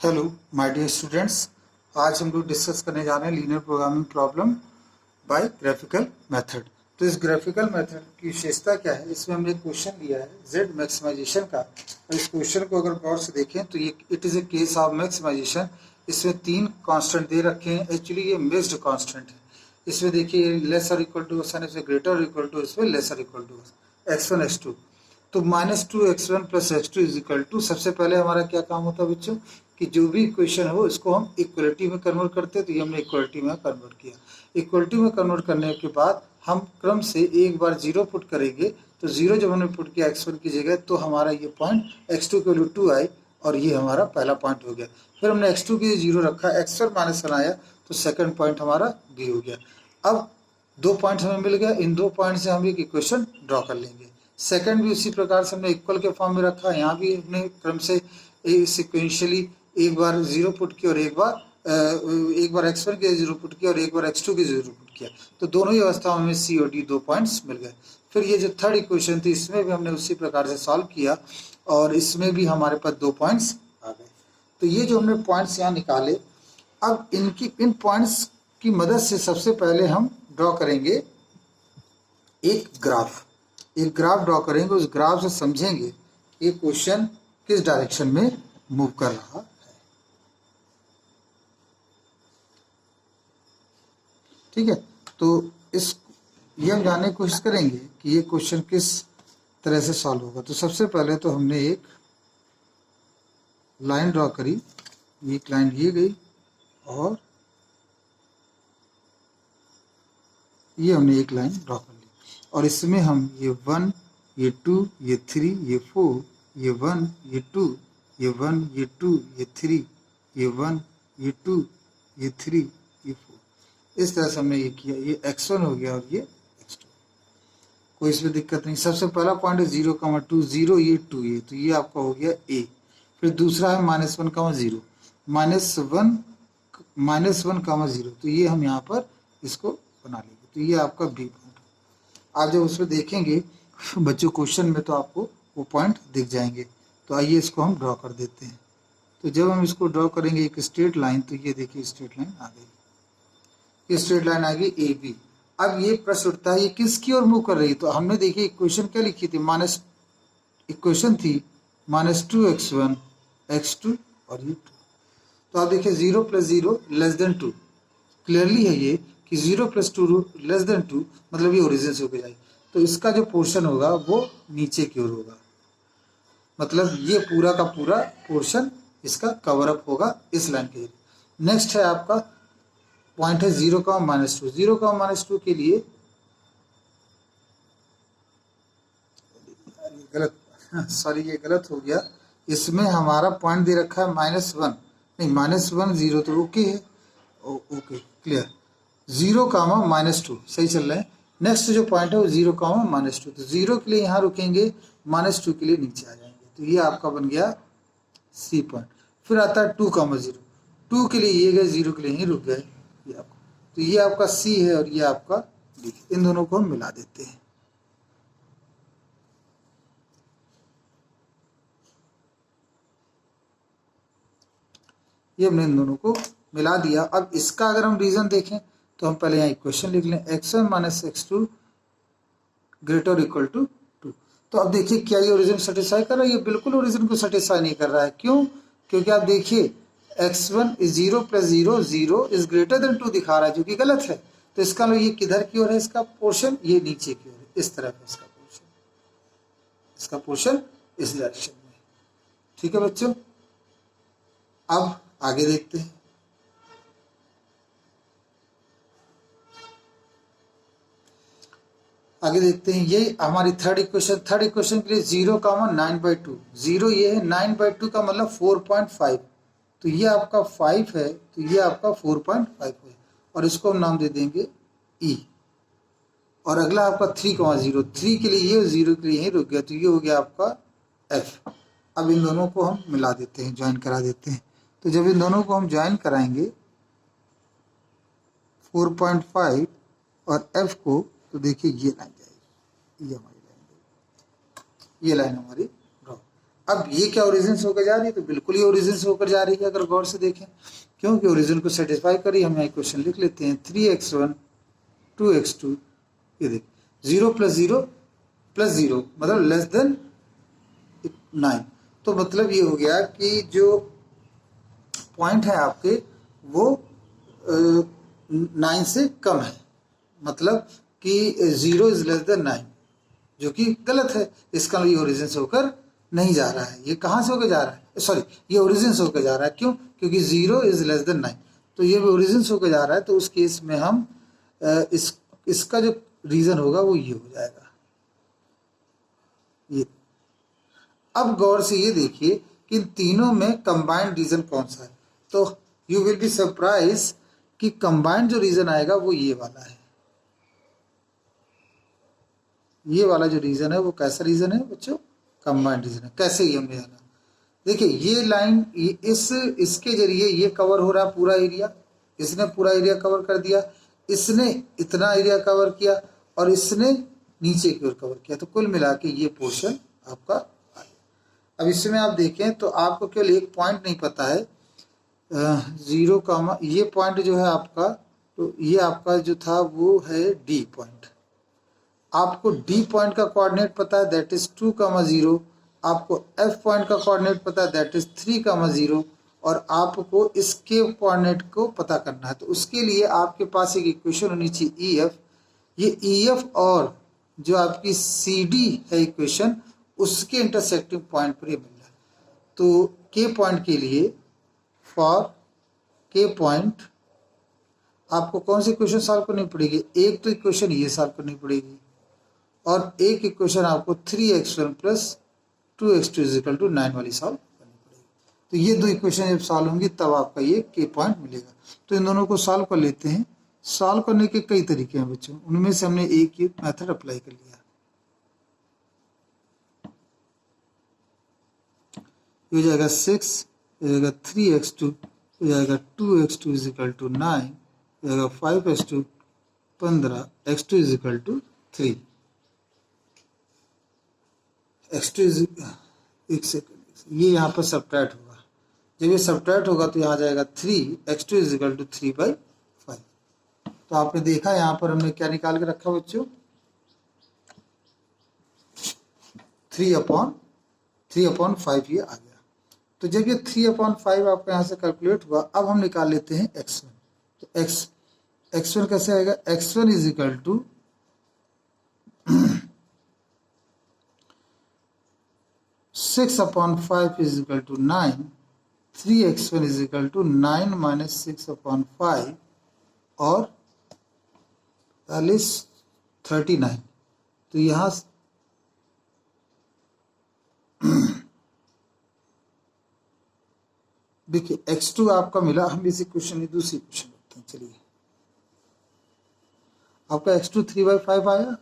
Hello my dear students, आज हम लोग डिस्कस करने जा रहे हैं linear programming problem by graphical method. तो इस ग्राफिकल मेथड की विशेषता क्या है? इसमें हमने एक क्वेश्चन लिया है जेड मैक्सिमाइजेशन का, और इस क्वेश्चन को अगर गौर से देखें तो ये it is a case of maximization. इसमें तीन कांस्टेंट दे रखे हैं, एक्चुअली ये मिक्स्ड कांस्टेंट है। इसमें देखिए लेस और इक्वल टू साइन, इसमें ग्रेटर और इक्वल टू, इसमें लेस और इक्वल टू x1 x2। तो -2x1 plus x2 is equal to, सबसे पहले हमारा क्या काम होता है बच्चों कि जो भी इक्वेशन हो इसको हम इक्वलिटी में कन्वर्ट करते हैं। तो ये हमने इक्वलिटी में कन्वर्ट किया। इक्वलिटी में कन्वर्ट करने के बाद हम क्रम से एक बार जीरो पुट करेंगे। तो जीरो जब हमने पुट किया x1 की जगह, तो हमारा ये पॉइंट x2 की वैल्यू 2 आई और ये हमारा पहला पॉइंट हो गया। फिर हमने x2 की जीरो रखा, x1 -1 आया, तो सेकंड पॉइंट हमारा b हो गया। अब दो पॉइंट्स हमें मिल गया, इन दो पॉइंट से हम एक इक्वेशन ड्रॉ कर लेंगे। सेकंड भी उसी प्रकार से हमने इक्वल के फॉर्म में रखा, यहाँ भी हमने क्रम से सिक्वेंशियली एक बार जीरो पुट किया और एक बार x1 के जीरो पुट किया और एक बार x2 के जीरो पुट किया। तो दोनों ही अवस्थाओं में c और d दो पॉइंट्स मिल गए। फिर ये जो थर्ड इक्वेशन थी इसमें भी हमने उसी प्रकार से सॉल्व किया और इसमें भी हमारे पास दो पॉइंट्स आ गए। तो ये जो हमने पॉइंट्स यहाँ निकाले, अब इन पॉइंट्स की मदद से सबसे पहले हम ड्रॉ करेंगे एक ग्राफ ड्रॉ करेंगे। उस ग्राफ से समझेंगे ये क्वेश्चन किस डायरेक्शन में मूव कर रहा है। ठीक है, तो ये हम जानने की कोशिश करेंगे कि ये क्वेश्चन किस तरह से सॉल्व होगा। तो सबसे पहले तो हमने एक लाइन ड्रॉ करी, एक लाइन ली गई और ये हमने एक लाइन ड्रॉ कर ली और इसमें हम ये 1, ये 2, ये 3, ये 4, ये 1, ये 2, ये 1, ये 2, ये 3, ये 1, ये 2, ये 3, ये 4, इस तरह से हमने ये किया। ये x1 हो गया और ये x2, कोई इसमें दिक्कत नहीं। सबसे पहला पॉइंट है 0,2, 0 ये 2 ये, तो ये आपका हो गया a। फिर दूसरा है -1,0, -1,0, तो ये हम यहाँ पर इसको बना लेंगे। तो ये आपका b पॉइंट। आप जब उसमें देखेंगे बच्चों क्वेश्चन में तो आपको वो पॉइंट दिख जाएंगे। तो आइए इसको हम ड्रॉ कर देते हैं। तो जब हम इसको ड्रॉ करेंगे एक स्ट्रेट लाइन, तो ये देखिए स्ट्रेट लाइन आ गई, ये स्ट्रेट लाइन आ गई ए बी। अब ये प्रश्न उठता है ये किसकी ओर मूव कर रही है? तो हमने देखिए इक्वेशन क्या लिखी थी, इक्वेशन थी -2x1 x2 और ये 2। तो आप देखिए 0 + 0 < 2, क्लियरली है ये कि 0 + 2 < 2, मतलब ये ओरिजिन से होकर जाएगी। तो इसका जो पोर्शन होगा वो नीचे की ओर होगा, मतलब ये पूरा का पूरा पोर्शन इसका कवर अप होगा इस लाइन के। नेक्स्ट है आपका पॉइंट है 0,-2। 0,-2 के लिए गलत, सॉरी ये गलत हो गया। इसमें हमारा पॉइंट दे रखा है -1, नहीं -1 0 तो ओके है, ओके क्लियर। 0,-2 सही चल रहा है। नेक्स्ट जो पॉइंट है वो 0,-2, तो 0 के लिए यहाँ रुकेंगे, -2 के लिए नीचे आ जाएंगे। तो ये आपका बन गया सी पॉइंट। फिर आता है 2,0, 2 के लिए ये गए, 0 के लिए यहीं रुक गए ये आपको। तो ये आपका सी है और ये आपका डी। इन दोनों को हम मिला देते हैं। ये हमने इन दोनों को मिला दिया। अब इसका अगर हम रीजन देखें तो हम पहले यहाँ इक्वेशन लिख लें, x1 - x2 > = 2। तो अब देखिए क्या ये ओरिजिन सेटिस्फाई कर रहा है? ये बिल्कुल ओरिजिन को सेटिस्फाई नहीं कर रहा है। क्यों? क्योंकि आप देखिए x1 = 0 + 0, 0 > 2 दिखा रहा है, जो कि गलत है। तो इसका मतलब ये किधर की ओर है? इसका पोर्शन ये नीचे की ओर है, इस तरह का इसका पोर्शन इस डायरेक्शन में। ठीक है बच्चों, अब आगे देखते हैं। आगे देखते हैं, ये हमारी थर्ड इक्वेशन के लिए 0,9/2, 0 ये है, 9/2 का मतलब 4.5। तो ये आपका 5 है, तो ये आपका 4.5 है और इसको हम नाम दे देंगे E। और अगला आपका 3,0, 3 के लिए ये, 0 के लिए यहीं रुक गया, तो ये हो गया आपका F। अब इन दोनों को हम मिला देते हैं, ज्वाइन करा देते हैं। तो जब इन दोनों को हम ज्वाइन कराएंगे 4.5 और F को, तो देखिए ये लाइन जाएगी, ये हमारी लाइन, ये लाइन हमारी ड्रॉ। अब ये क्या ओरिजिन से होकर जा रही है, तो बिल्कुल ये ओरिजिन से होकर जा रही है अगर गौर से देखें, क्योंकि ओरिजिन को सेटिस्फाई करी। हम यहाँ इक्वेशन लिख लेते हैं 3x1 2x2, ये देख 0 + 0 + 0 मतलब लेस देन 9। तो मतलब ये हो गया कि जो पॉइंट है आपके वो 9 से कम है, मतलब कि 0 इज लेस देन 9, जो कि गलत है। इसका ये ओरिजिन से होकर नहीं जा रहा है। ये कहाँ से होकर जा रहा है, सॉरी ये ओरिजिन से होकर जा रहा है। क्यों? क्योंकि 0 इज लेस देन 9, तो ये भी ओरिजिन से होकर जा रहा है। तो उस केस में हम इसका जो रीजन होगा वो ये हो जाएगा ये। अब गौर से ये देखिए कि इन तीनों में कंबाइंड रीजन कौन सा है, तो यू विल बी सरप्राइज कि कंबाइंड जो रीजन आएगा वो ये वाला है। ये वाला जो रीजन है वो कैसा रीजन है बच्चों, कंबाइंड रीजन है। कैसे ये हमने जाना, देखिए ये लाइन इसके जरिए ये कवर हो रहा है पूरा एरिया, इसने पूरा एरिया कवर कर दिया, इसने इतना एरिया कवर किया और इसने नीचे की ओर कवर किया, तो कुल मिला के ये पोर्शन आपका आ गया। अब इसमें आप देखें तो आपको केवल एक पॉइंट नहीं पता है 0 कामा, ये पॉइंट जो है आपका, तो ये आपका जो था वो है डी पॉइंट। आपको डी पॉइंट का कोऑर्डिनेट पता है, दैट इज 2,0। आपको एफ पॉइंट का कोऑर्डिनेट पता है, दैट इज 3,0, और आपको इसके कोऑर्डिनेट को पता करना है। तो उसके लिए आपके पास एक इक्वेशन होनी चाहिए ई एफ। ये ई एफ और जो आपकी सी डी है इक्वेशन, उसके इंटरसेक्टिंग पॉइंट पर ये मिल रहा है। तो के पॉइंट के लिए, फॉर के पॉइंट आपको कौन सी इक्वेशन सॉल्व करनी पड़ेगी, एक तो इक्वेशन ये सॉल्व करनी पड़ेगी और एक इक्वेशन आपको 3x1 + 2x2 = 9 वाली सॉल्व करनी पड़ेगी। तो ये दो इक्वेशन जब सॉल्व होंगी तब आपका ये के पॉइंट मिलेगा। तो इन दोनों को सॉल्व कर लेते हैं। सॉल्व करने के कई तरीके हैं बच्चों, उनमें से हमने एक ही मेथड अप्लाई कर लिया। ये हो जाएगा 6, हो जाएगा 3x2, हो जाएगा 2x2 = 9, हो जाएगा 5x2 15, x2 = 3। x2 एक सेकंड, ये यहाँ पर सब्ट्रैक्ट होगा। जब ये सब्ट्रैक्ट होगा तो यहाँ जाएगा 3, x2 = 3/5। तो आपने देखा यहाँ पर हमने क्या निकाल के रखा बच्चों, 3/5 ये आ गया। तो जब ये 3/5 आपका यहाँ से कैलकुलेट हुआ, अब हम निकाल लेते हैं x1। तो x1 कैसे आएगा, x1 = 6/5 = 9, 3x1 = 9 - 6/5 और 39। तो यहाँ देखिए x2 आपका मिला। हम इसी क्वेश्चन में दूसरी क्वेश्चन करते हैं। चलिए, आपका x2 3/5 आया,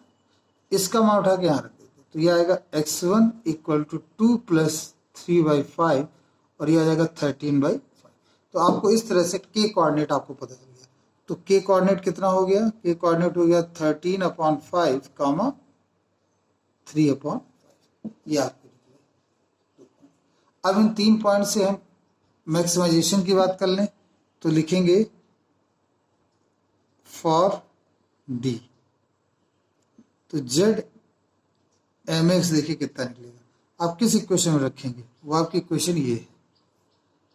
इसका मान उठा के यहाँ रख देते, तो ये आएगा x1 = 2 + 3/5 और ये आ जाएगा 13/5। तो आपको इस तरह से के कोऑर्डिनेट आपको पता चल गया। तो के कोऑर्डिनेट कितना हो गया, के कोऑर्डिनेट हो गया 13/5, 3/5, ये आपको निकला। अब इन 3 पॉइंट से हम मैक्सिमाइजेशन की बात कर लें तो लिखेंगे फॉर डी। तो जेड एम एक्स देखिए कितना निकलेगा। आप किस इक्वेशन में रखेंगे, वो आपकी इक्वेशन ये है।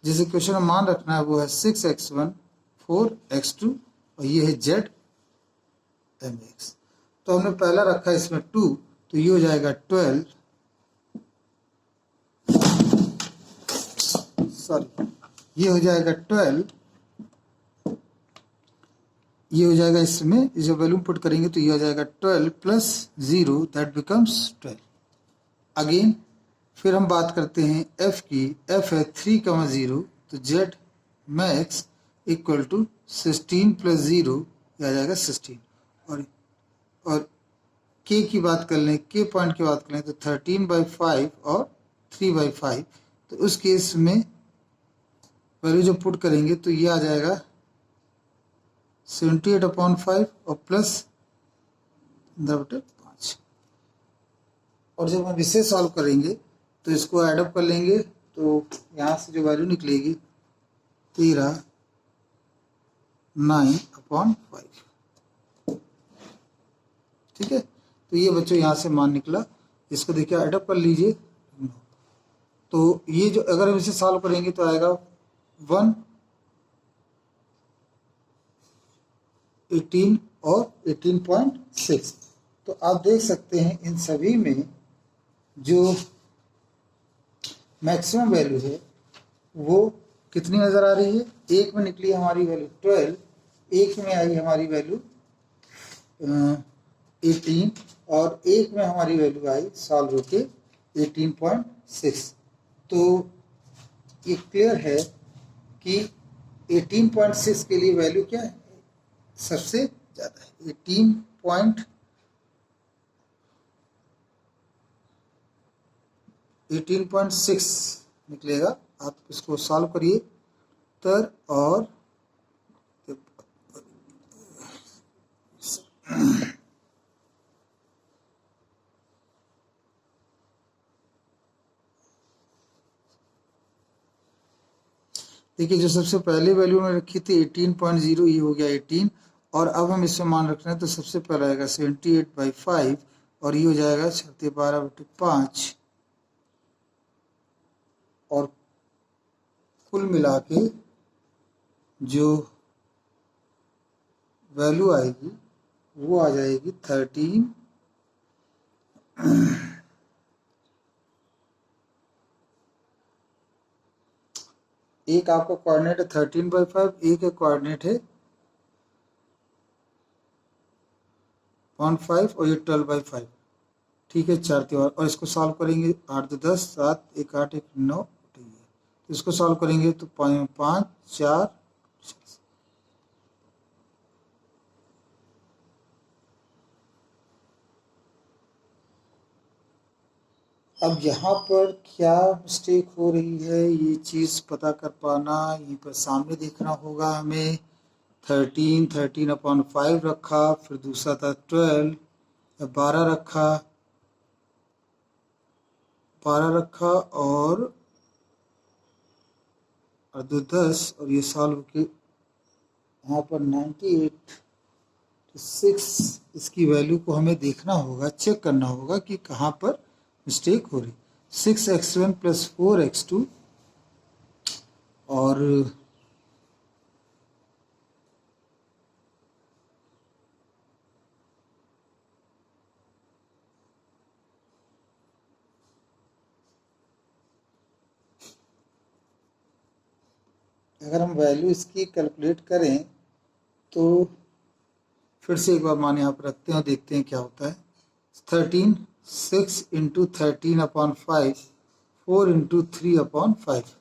जिस इक्वेशन में मान रखना है वो है 6x1 4x2 और ये है जेड एम एक्स। तो हमने पहला रखा है इसमें 2, तो ये हो जाएगा 12, सॉरी ये हो जाएगा 12, ये हो जाएगा इसमें जो वैल्यू पुट करेंगे तो ये हो जाएगा 12 + 0 दैट बिकम्स 12। अगेन फिर हम बात करते हैं f की। f है 3,0, तो जेड मैक्स = 16 + 0, यह आ जाएगा 16। और k की बात कर लें, k पॉइंट की बात करें तो 13/5 और 3/5। तो उस केस में वैल्यू जो पुट करेंगे तो ये आ जाएगा 78/5 और प्लस 15/5। और जब हम इसे सॉल्व करेंगे तो इसको एडअप कर लेंगे तो यहाँ से जो वैल्यू निकलेगी 13/9/5। ठीक है, तो ये बच्चों यहाँ से मान निकला। इसको देखिए एडअप कर लीजिए, तो ये जो अगर हम इसे सॉल्व करेंगे तो आएगा 118 और 18.6। तो आप देख सकते हैं इन सभी में जो मैक्सिमम वैल्यू है वो कितनी नज़र आ रही है। एक में निकली हमारी वैल्यू 12, एक में आई हमारी वैल्यू 18 और एक में हमारी वैल्यू आई सॉल्व होके 18.6। तो ये क्लियर है कि 18.6 के लिए वैल्यू क्या है, सबसे ज़्यादा है। 18.6 निकलेगा। आप इसको सॉल्व करिए और देखिए जो सबसे पहले वैल्यू में रखी थी 18.0, ये हो गया 18 और अब हम इसमें मान रख रहे हैं तो सबसे पहला आएगा 78/5 और ये हो जाएगा 12/5 और कुल मिला के जो वैल्यू आएगी वो आ जाएगी 13। एक आपका कोऑर्डिनेट है 13/5, एक कोऑर्डिनेट है 0.5 और ये 12/5। ठीक है, 4 त्योहार और इसको सॉल्व करेंगे 8 2 10 7 1 8 1 9। ठीक है, तो इसको सॉल्व करेंगे तो 5 4। अब यहाँ पर क्या मिस्टेक हो रही है ये चीज़ पता कर पाना, यहीं पर सामने देखना होगा हमें। 13/5 रखा, फिर दूसरा था 12 रखा और 2 10 और ये सॉल्व के यहाँ पर 98/6 इसकी वैल्यू को हमें देखना होगा, चेक करना होगा कि कहाँ पर मिस्टेक हो रही। 6x1 + 4x2 और अगर हम वैल्यू इसकी कैलकुलेट करें तो फिर से एक बार मान यहाँ पर रखते हैं और देखते हैं क्या होता है। 13 6 × 13/5 4 × 3/5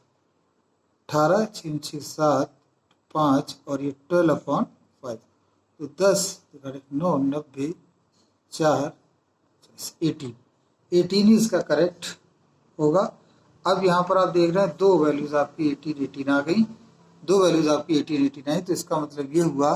18 6 6 7 5 और ये 12/5 तो 10 9 90 4 18 ही इसका करेक्ट होगा। अब यहाँ पर आप देख रहे हैं दो वैल्यूज आपकी 18 आ गई, दो वैल्यूज आपकी 18 आई। तो इसका मतलब ये हुआ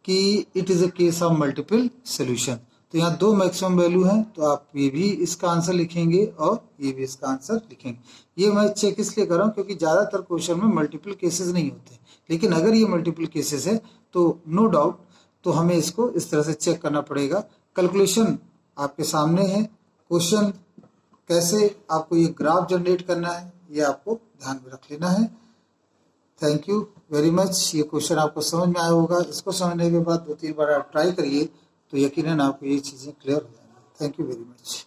कि it is a case of multiple solution. तो यहाँ दो मैक्सिमम वैल्यू हैं, तो आप ये भी इसका आंसर लिखेंगे और ये भी इसका आंसर लिखेंगे। ये मैं चेक इसलिए कर रहा हूँ क्योंकि ज़्यादातर क्वेश्चन में मल्टीपल केसेस नहीं होते, लेकिन अगर ये मल्टीपल केसेस है तो नो डाउट तो हमें इसको इस तरह से चेक करना पड़ेगा। कैलकुलेशन आपके सामने है, क्वेश्चन कैसे आपको ये ग्राफ जनरेट करना है ये आपको ध्यान में रख लेना है। Thank you very much. ये क्वेश्चन आपको समझ में आया होगा। इसको समझने के बाद 2-3 बार आप ट्राई करिए तो यकीनन आपको ये चीज़ें क्लियर हो जाएंगी। Thank you very much.